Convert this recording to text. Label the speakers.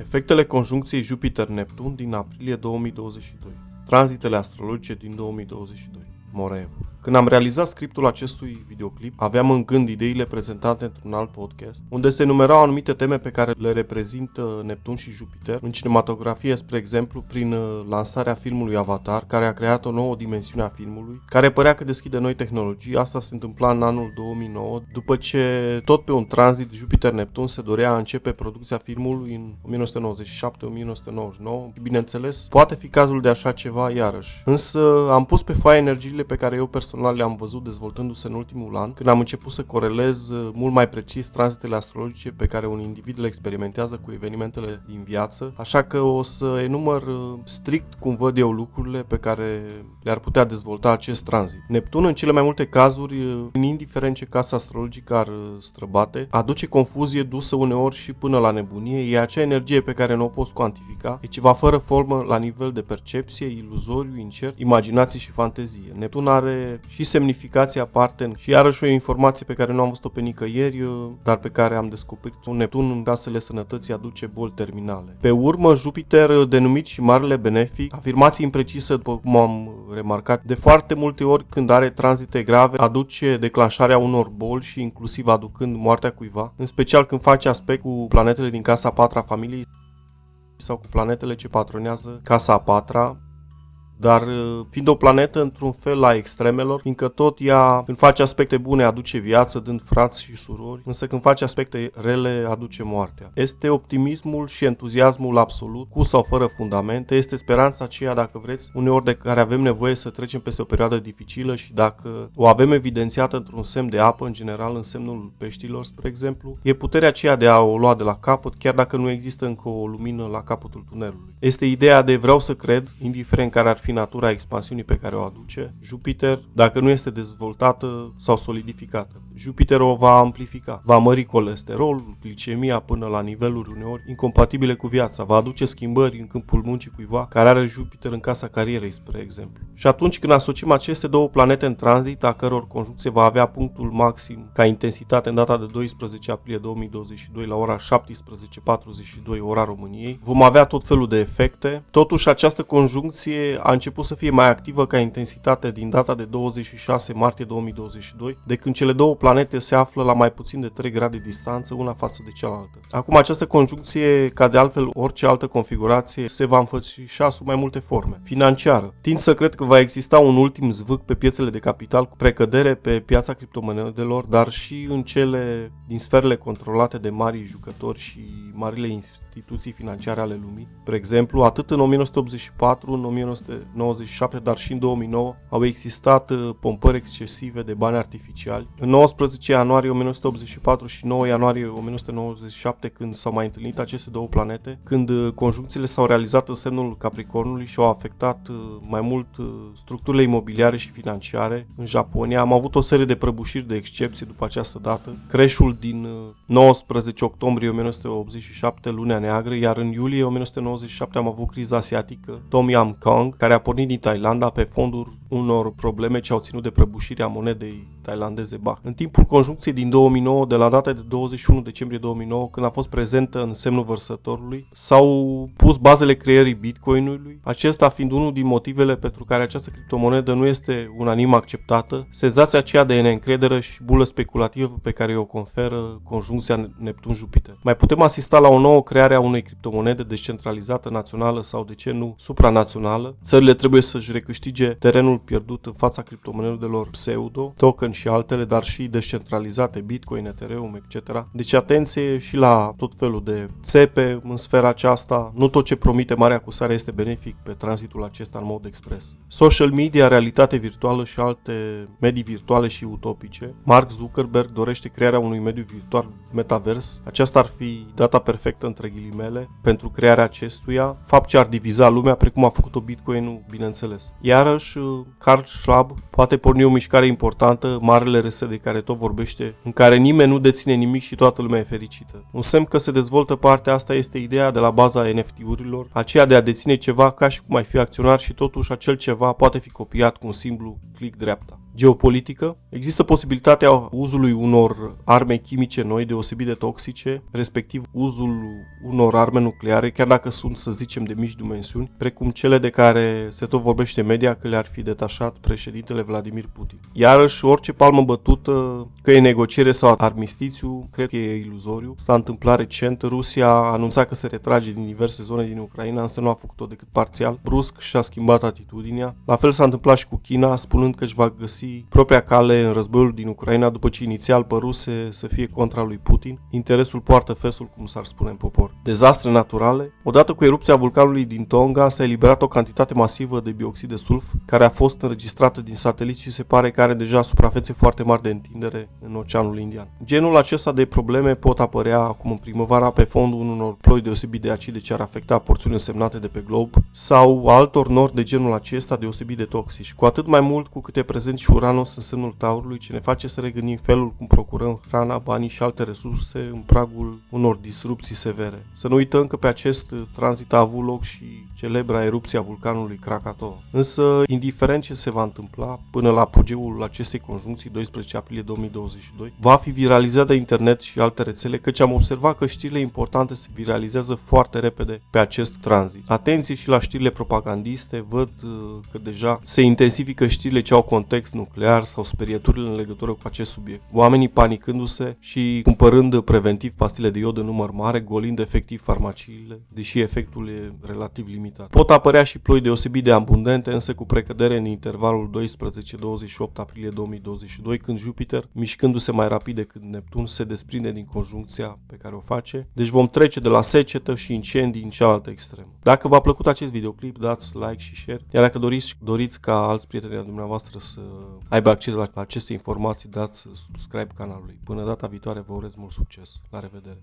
Speaker 1: Efectele conjuncției Jupiter-Neptun din aprilie 2022. Tranzitele astrologice din 2022. Moreev. Când am realizat scriptul acestui videoclip, aveam în gând ideile prezentate într-un alt podcast, unde se numerau anumite teme pe care le reprezintă Neptun și Jupiter în cinematografie, spre exemplu, prin lansarea filmului Avatar, care a creat o nouă dimensiune a filmului, care părea că deschide noi tehnologii. Asta se întâmpla în anul 2009, după ce tot pe un tranzit Jupiter-Neptun se dorea începe producția filmului în 1997-1999. Bineînțeles, poate fi cazul de așa ceva iarăși. Însă am pus pe foaie energiile pe care eu personal le-am văzut dezvoltându-se în ultimul an, când am început să corelez mult mai precis tranzitele astrologice pe care un individ le experimentează cu evenimentele din viață, așa că o să enumăr strict cum văd eu lucrurile pe care le-ar putea dezvolta acest tranzit. Neptun, în cele mai multe cazuri, indiferent ce casă astrologică ar străbate, aduce confuzie dusă uneori și până la nebunie. E acea energie pe care nu o poți cuantifica, e ceva fără formă la nivel de percepție, iluzoriu, incert, imaginație și fantezie. Neptun are și semnificație aparte și iarăși o informație pe care nu am văzut-o pe nicăieri, dar pe care am descoperit. Un Neptun în casele sănătății aduce boli terminale. Pe urmă, Jupiter, denumit și marele benefic, afirmații imprecise, după cum am remarcat, de foarte multe ori când are tranzite grave, aduce declanșarea unor boli și inclusiv aducând moartea cuiva, în special când face aspect cu planetele din casa a patra familiei sau cu planetele ce patronează casa a patra. Dar fiind o planetă într-un fel la extremelor, fiindcă tot ea când face aspecte bune aduce viață, dând frați și surori, însă când face aspecte rele aduce moartea. Este optimismul și entuziasmul absolut, cu sau fără fundamente, este speranța aceea, dacă vreți, uneori de care avem nevoie să trecem peste o perioadă dificilă și dacă o avem evidențiată într-un semn de apă, în general în semnul peștilor, spre exemplu, e puterea aceea de a o lua de la capăt, chiar dacă nu există încă o lumină la capătul tunelului. Este ideea de vreau să cred, indiferent care ar fi natura expansiunii pe care o aduce. Jupiter, dacă nu este dezvoltată sau solidificată, Jupiter o va amplifica, va mări colesterolul, glicemia până la niveluri uneori incompatibile cu viața, va aduce schimbări în câmpul muncii cuiva care are Jupiter în casa carierei, spre exemplu. Și atunci când asociem aceste două planete în tranzit, a căror conjuncție va avea punctul maxim ca intensitate în data de 12 aprilie 2022 la ora 17:42 ora României, vom avea tot felul de efecte. Totuși, această conjuncție a început să fie mai activă ca intensitate din data de 26 martie 2022, de când cele două planete se află la mai puțin de 3 grade distanță una față de cealaltă. Acum, această conjuncție, ca de altfel orice altă configurație, se va înfățișa sub mai multe forme. Financiară. Tind să cred că va exista un ultim zvâc pe piețele de capital cu precădere pe piața criptomonedelor, dar și în cele din sferele controlate de mari jucători și marile instituții financiare ale lumii. Spre exemplu, atât în 1984, în 1997, dar și în 2009 au existat pompări excesive de bani artificiali. În 19 ianuarie 1984 și 9 ianuarie 1997, când s-au mai întâlnit aceste două planete, când conjuncțiile s-au realizat în semnul Capricornului și au afectat mai mult structurile imobiliare și financiare în Japonia, am avut o serie de prăbușiri de excepție după această dată. Crashul din 19 octombrie 1987, lunea neagră, iar în iulie 1997 am avut criza asiatică Tom Yam Kong, care a pornit din Thailanda pe fondul unor probleme ce au ținut de prăbușirea monedei thailandeze baht. În timpul conjuncției din 2009, de la data de 21 decembrie 2009, când a fost prezentă în semnul Vărsătorului, s-au pus bazele creierii Bitcoinului, acesta fiind unul din motivele pentru care această criptomonedă nu este unanim acceptată, senzația aceea de neîncredere și bulă speculativă pe care o conferă conjuncția Neptun-Jupiter. Mai putem asista la o nouă creare a unei criptomonede descentralizată, națională sau, de ce nu, supranațională. Țările trebuie să-și recâștige terenul pierdut în fața criptomonedelor pseudo, token și altele, dar și descentralizate, Bitcoin, Ethereum, etc. Deci atenție și la tot felul de țepe în sfera aceasta. Nu tot ce promite marea acusare este benefic pe tranzitul acesta în mod expres. Social media, realitate virtuală și alte medii virtuale și utopice. Mark Zuckerberg dorește crearea unui mediu virtual metavers. Aceasta ar fi data perfectă între ghilimele pentru crearea acestuia, fapt ce ar diviza lumea precum a făcut-o Bitcoin-ul, bineînțeles. Iarăși, Carl Schwab poate porni o mișcare importantă, marele reset de care tot vorbește, în care nimeni nu deține nimic și toată lumea e fericită. Un semn că se dezvoltă partea asta este ideea de la baza NFT-urilor, aceea de a deține ceva ca și cum ai fi acționar și totuși acel ceva poate fi copiat cu un simplu click dreapta. geopolitică. Există posibilitatea uzului unor arme chimice noi deosebit de toxice, respectiv uzul unor arme nucleare, chiar dacă sunt, să zicem, de mici dimensiuni, precum cele de care se tot vorbește media că le-ar fi detașat președintele Vladimir Putin. Iarăși, orice palmă bătută, că e negociere sau armistițiu, cred că e iluzoriu. S-a întâmplat recent, Rusia a anunțat că se retrage din diverse zone din Ucraina, însă nu a făcut-o decât parțial. Brusc și-a schimbat atitudinea. La fel s-a întâmplat și cu China, spunând că își va găsi propria cale în războiul din Ucraina după ce inițial păruse să fie contra lui Putin. Interesul poartă fesul, cum s-ar spune în popor. Dezastre naturale. Odată cu erupția vulcanului din Tonga s-a eliberat o cantitate masivă de bioxid de sulf, care a fost înregistrată din satelit și se pare că are deja suprafețe foarte mari de întindere în Oceanul Indian. Genul acesta de probleme pot apărea acum în primăvara pe fondul unor ploi deosebit de acide ce ar afecta porțiuni însemnate de pe glob sau altor nori de genul acesta deosebit de toxici. Cu atât mai mult cu cât e prezent și Uranus în semnul Taurului, ce ne face să regândim felul cum procurăm hrana, banii și alte resurse în pragul unor disrupții severe. Să nu uităm că pe acest tranzit a avut loc și celebra erupție a vulcanului Krakatoa. Însă, indiferent ce se va întâmpla, până la apogeul acestei conjuncții, 12 aprilie 2022, va fi viralizat de internet și alte rețele, căci am observat că știrile importante se viralizează foarte repede pe acest tranzit. Atenție și la știrile propagandiste, văd că deja se intensifică știrile ce au context nuclear sau sperietorile în legătură cu acest subiect. Oamenii panicându-se și cumpărând preventiv pastile de iod în număr mare, golind efectiv farmaciile, deși efectul e relativ limitat. Pot apărea și ploi deosebit de abundente, însă cu precădere în intervalul 12-28 aprilie 2022, când Jupiter, mișcându-se mai rapid decât Neptun, se desprinde din conjuncția pe care o face. Deci vom trece de la secetă și incendii în cealaltă extremă. Dacă v-a plăcut acest videoclip, dați like și share. Iar dacă doriți ca alți prieteni de dumneavoastră să aibă acces la aceste informații, dați subscribe canalului. Până data viitoare vă urez mult succes. La revedere!